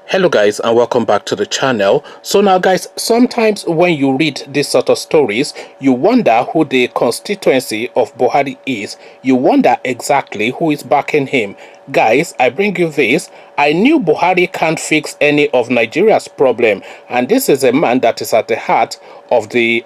Hello guys, and welcome back to the channel. So now guys, sometimes when you read these sort of stories, you wonder who the constituency of Buhari is. You wonder exactly who is backing him. Guys, I bring you this. I knew Buhari can't fix any of Nigeria's problem, and this is a man that is at the heart of the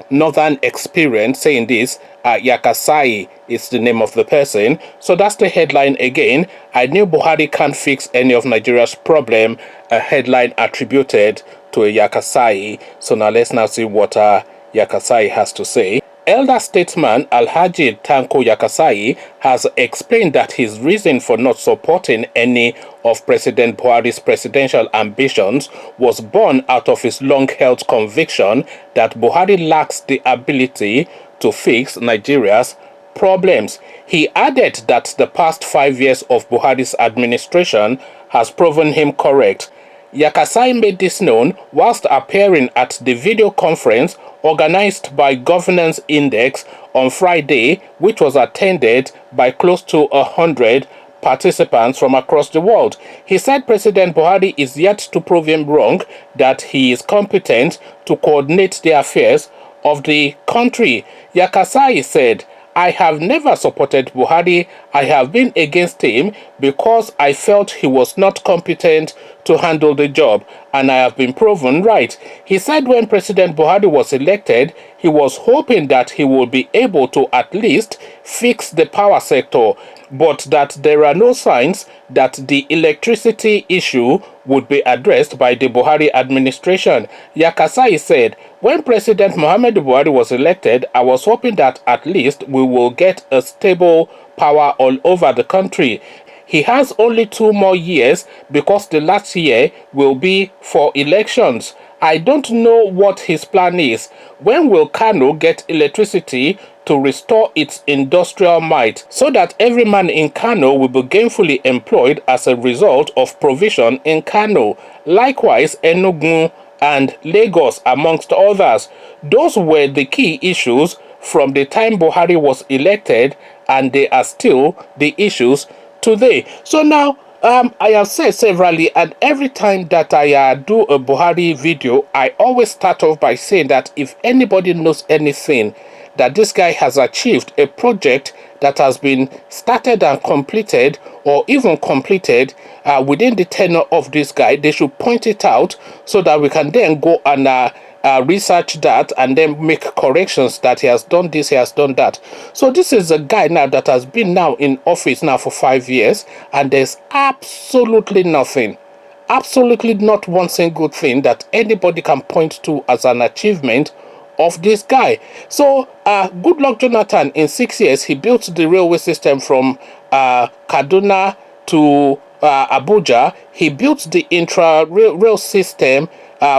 northern experience saying this. Yakassai is the name of the person. So that's the headline again. I knew Buhari can't fix any of Nigeria's problem. A headline attributed to a Yakassai. So now let's now see what Yakassai has to say. Elder statesman EliteTanko Yakassai has explained that his reason for not supporting any of President Buhari's presidential ambitions was born out of his long-held conviction that Buhari lacks the ability to fix Nigeria's problems. He added that the past 5 years of Buhari's administration has proven him correct. Yakassai made this known whilst appearing at the video conference organized by Governance Index on Friday, which was attended by close to 100 participants from across the world. He said President Buhari is yet to prove him wrong, that he is competent to coordinate the affairs of the country. Yakassai said, I have never supported Buhari. I have been against him because I felt he was not competent to handle the job, and I have been proven right. He said when President Buhari was elected, he was hoping that he would be able to at least fix the power sector, but that there are no signs that the electricity issue would be addressed by the Buhari administration. Yakassai said, when President Muhammadu Buhari was elected, I was hoping that at least we will get a stable power all over the country. He has only 2 more years because the last year will be for elections. I don't know what his plan is. When will Kano get electricity to restore its industrial might so that every man in Kano will be gainfully employed as a result of provision in Kano? Likewise, Enugu and Lagos, amongst others. Those were the key issues from the time Buhari was elected, and they are still the issues today. So now, I have said severally, and every time that I do a Buhari video, I always start off by saying that if anybody knows anything, that this guy has achieved a project that has been started and completed, or even completed within the tenure of this guy, they should point it out so that we can then go and research that and then make corrections that he has done this, he has done that. So this is a guy now that has been now in office now for 5 years, and there's absolutely nothing, absolutely not one single thing that anybody can point to as an achievement of this guy. So good luck Jonathan. In 6 years he built the railway system from Kaduna to Abuja. He built the rail system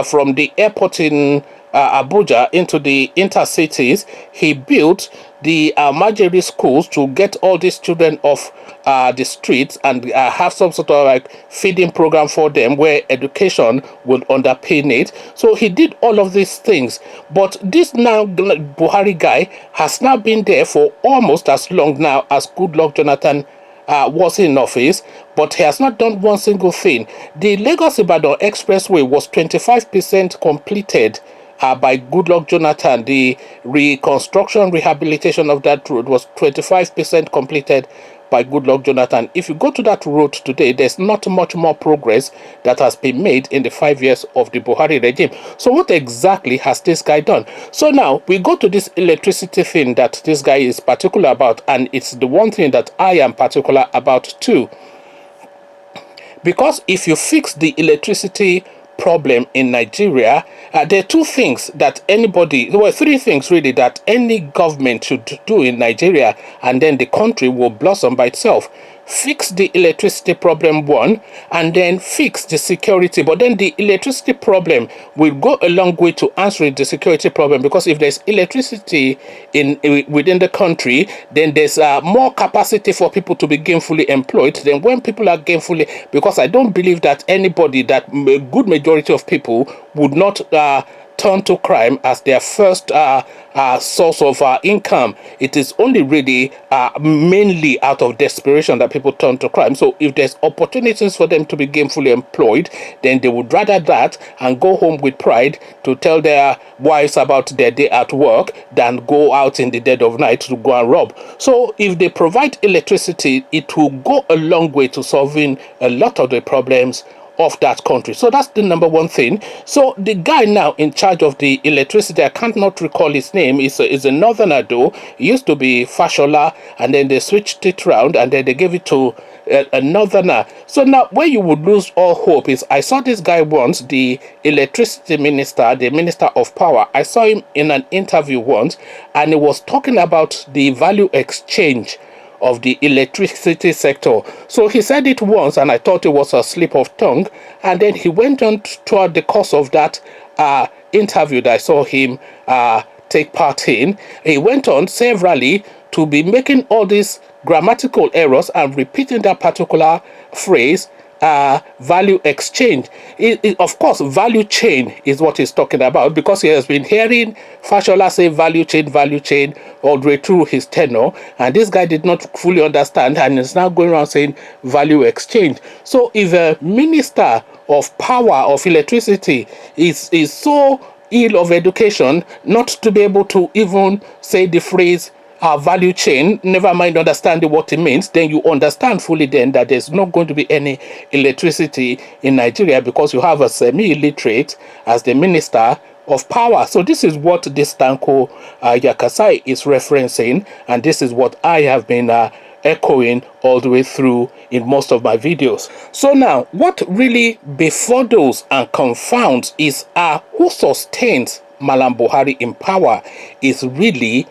from the airport in Abuja into the intercities. He built the Majiri schools to get all these children off the streets and have some sort of like feeding program for them where education will underpin it. So he did all of these things. But this now Buhari guy has now been there for almost as long now as Goodluck Jonathan was in office, but he has not done one single thing. The Lagos-Ibadan Expressway was 25% completed by Goodluck Jonathan. The reconstruction, rehabilitation of that road was 25% completed by Goodluck Jonathan. If you go to that road today, there's not much more progress that has been made in the 5 years of the Buhari regime. So what exactly has this guy done? So now we go to this electricity thing that this guy is particular about, and it's the one thing that I am particular about too. Because if you fix the electricity problem in Nigeria, there are 2 things that anybody, there were 3 things really that any government should do in Nigeria, and then the country will blossom by itself. Fix the electricity problem, 1, and then fix the security. But then the electricity problem will go a long way to answering the security problem, because if there's electricity within the country, then there's more capacity for people to be gainfully employed. Then when people are gainfully, because I don't believe that anybody, that a good majority of people would not turn to crime as their first source of income. It is only really mainly out of desperation that people turn to crime. So if there's opportunities for them to be gainfully employed, then they would rather that and go home with pride to tell their wives about their day at work than go out in the dead of night to go and rob. So if they provide electricity, it will go a long way to solving a lot of the problems of that country. So that's the number one thing. So the guy now in charge of the electricity, I can't not recall his name, is a northerner though. It used to be Fashola, and then they switched it around and then they gave it to a northerner. So now where you would lose all hope is, I saw this guy once, the electricity minister, the minister of power. I saw him in an interview once, and he was talking about the value exchange of the electricity sector. So he said it once, and I thought it was a slip of tongue. And then he went on throughout the course of that interview that I saw him take part in. He went on severally to be making all these grammatical errors and repeating that particular phrase, value exchange. Of course, value chain is what he's talking about, because he has been hearing Fashola say value chain all the way through his tenure, and this guy did not fully understand and is now going around saying value exchange. So if a minister of power of electricity is so ill of education not to be able to even say the phrase value chain, never mind understanding what it means, then you understand fully then that there's not going to be any electricity in Nigeria, because you have a semi-illiterate as the minister of power. So this is what this Tanko Yakassai is referencing, and this is what I have been echoing all the way through in most of my videos. So now, what really befuddles and confounds is who sustains Malam Buhari in power is really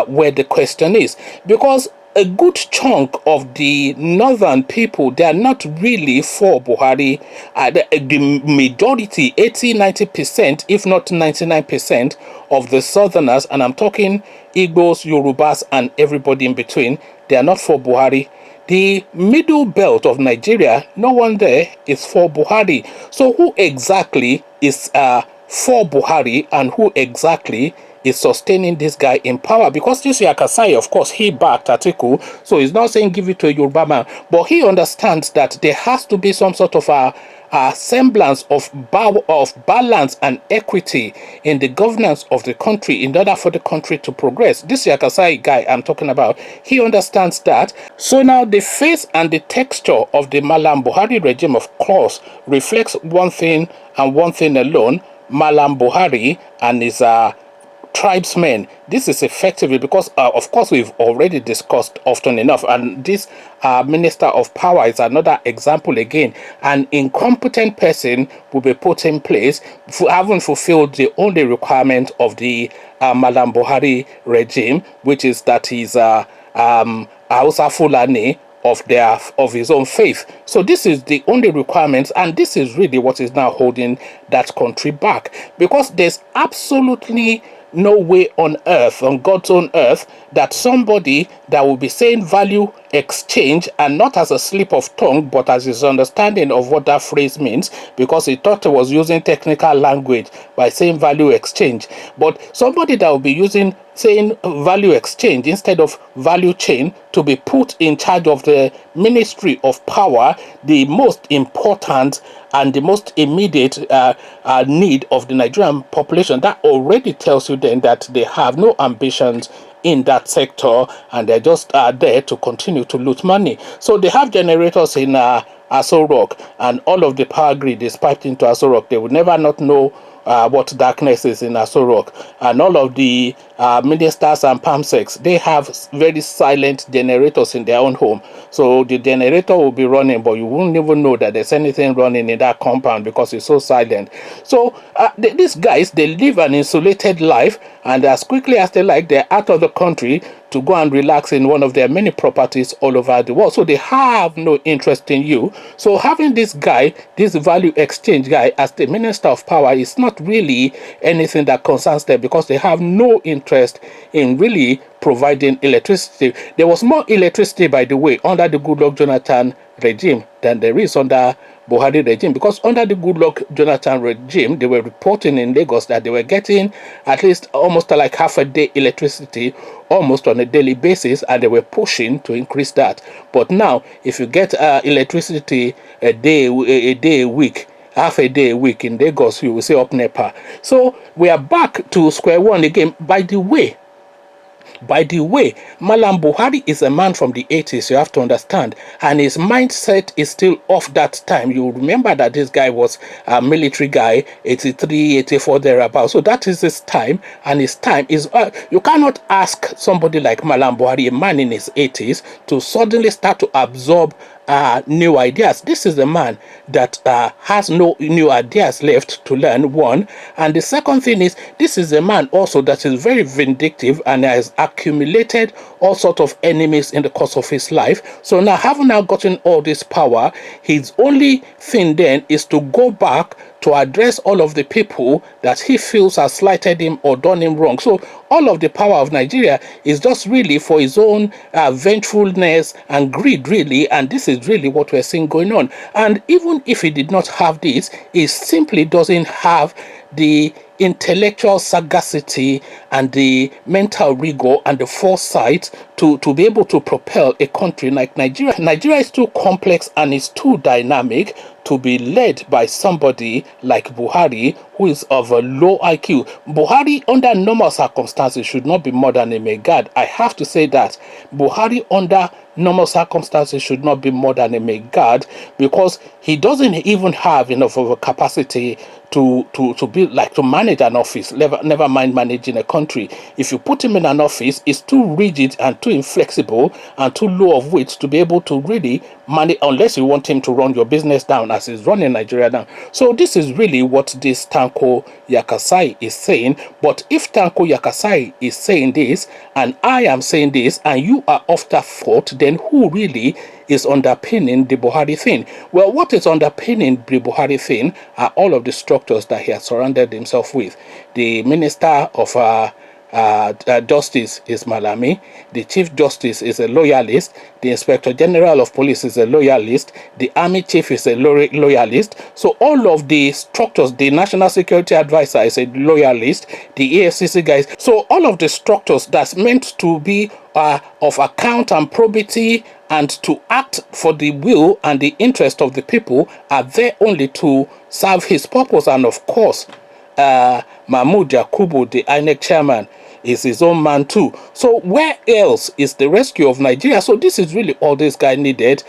where the question is, because a good chunk of the northern people, they are not really for Buhari. The majority, 80-90%, if not 99% of the southerners, and I'm talking Igbos, Yorubas, and everybody in between, they are not for Buhari. The middle belt of Nigeria, no one there is for Buhari. So who exactly is for Buhari, and who exactly is sustaining this guy in power? Because this Yakassai, of course, he backed Atiku, so he's not saying give it to a Yoruba man, but he understands that there has to be some sort of a semblance of balance and equity in the governance of the country in order for the country to progress. This Yakassai guy I'm talking about, he understands that. So now the face and the texture of the Malam Buhari regime, of course, reflects one thing and one thing alone: Malam Buhari and his tribesmen. This is effectively because of course we've already discussed often enough, and this minister of power is another example again. An incompetent person will be put in place for having fulfilled the only requirement of the Malam Buhari regime, which is that he's Hausa Fulani of his own faith. So this is the only requirement, and this is really what is now holding that country back, because there's absolutely no way on earth, on God's own earth, that somebody that will be saying value exchange, and not as a slip of tongue, but as his understanding of what that phrase means, because he thought he was using technical language by saying value exchange. But somebody that will be saying value exchange instead of value chain, to be put in charge of the ministry of power, the most important and the most immediate need of the Nigerian population, that already tells you then that they have no ambitions in that sector, and they're just there to continue to loot money. So they have generators in Aso Rock, and all of the power grid is piped into Aso Rock. They will never not know what darkness is in Aso Rock. And all of the ministers and PAMSECs, they have very silent generators in their own home. So the generator will be running, but you won't even know that there's anything running in that compound because it's so silent. So these guys, they live an insulated life, and as quickly as they like, they're out of the country to go and relax in one of their many properties all over the world. So they have no interest in you. So having this guy, this value exchange guy, as the minister of power is not really anything that concerns them, because they have no interest in really providing electricity. There was more electricity, by the way, under the Goodluck Jonathan regime than there is under Buhari regime, because under the Goodluck Jonathan regime, they were reporting in Lagos that they were getting at least almost like half a day electricity almost on a daily basis, and they were pushing to increase that. But now, if you get electricity a day a week, half a day a week in Lagos, you will say up NEPA. So we are back to square one again. By the way, Malam Buhari is a man from the 80s, you have to understand, and his mindset is still off that time. You remember that this guy was a military guy, 83, 84, thereabouts. So that is his time, and his time is, you cannot ask somebody like Malam Buhari, a man in his 80s, to suddenly start to absorb new ideas. This is a man that has no new ideas left to learn, one. And the second thing is, this is a man also that is very vindictive and has accumulated all sorts of enemies in the course of his life. So now, having now gotten all this power, his only thing then is to go back to address all of the people that he feels has slighted him or done him wrong. So all of the power of Nigeria is just really for his own vengefulness and greed, really. And this is really what we're seeing going on. And even if he did not have this, he simply doesn't have the intellectual sagacity and the mental rigor and the foresight to be able to propel a country like Nigeria. Nigeria is too complex and is too dynamic to be led by somebody like Buhari, who is of a low IQ. Buhari, under normal circumstances, should not be more than a megad. I have to say that. Buhari, under normal circumstances, should not be more than a megad, because he doesn't even have enough of a capacity to be like to manage an office, never mind managing a country. If you put him in an office, it's too rigid and too inflexible and too low of wit to be able to really manage, unless you want him to run your business down as he's running Nigeria down. So this is really what this Tanko Yakassai is saying. But if Tanko Yakassai is saying this, and I am saying this, and you are off that fault, then who really is underpinning the Buhari thing? Well, what is underpinning the Buhari thing are all of the structures that he has surrounded himself with. The Minister of Justice is Malami, the Chief Justice is a loyalist, the Inspector General of Police is a loyalist, the Army Chief is a loyalist. So all of the structures, the National Security Advisor is a loyalist, the EFCC guys. So all of the structures that's meant to be of account and probity and to act for the will and the interest of the people are there only to serve his purpose. And of course, Mahmoud Yakubu, the INEC chairman, is his own man too. So where else is the rescue of Nigeria? So this is really all this guy needed,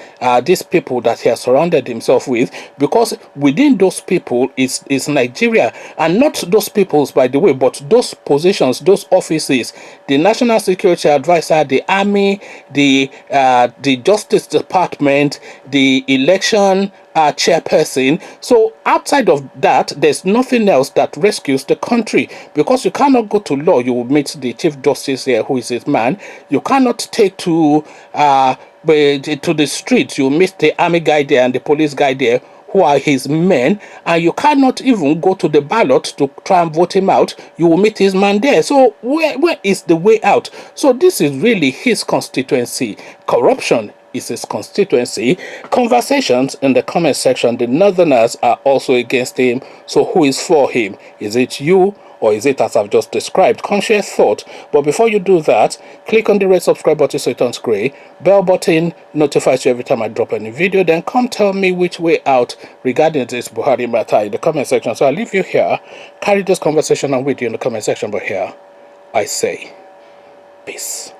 these people that he has surrounded himself with, because within those people is Nigeria, and not those peoples, by the way, but those positions, those offices, the National Security Advisor, the Army, the Justice Department, the election chairperson. So outside of that, there's nothing else that rescues the country, because you cannot go to law. You will meet the Chief Justice here, who is his man. You cannot take to the streets. You meet the army guy there and the police guy there, who are his men, and you cannot even go to the ballot to try and vote him out. You will meet his man there. So where is the way out? So this is really his constituency. Corruption is his constituency. Conversations in the comment section. The Northerners are also against him. So who is for him? Is it you, or is it as I've just described? Conscious thought. But before you do that, click on the red subscribe button so it turns gray. Bell button notifies you every time I drop any video. Then come tell me which way out regarding this Buhari matter in the comment section. So I'll leave you here. Carry this conversation on with you in the comment section. But here, I say, peace.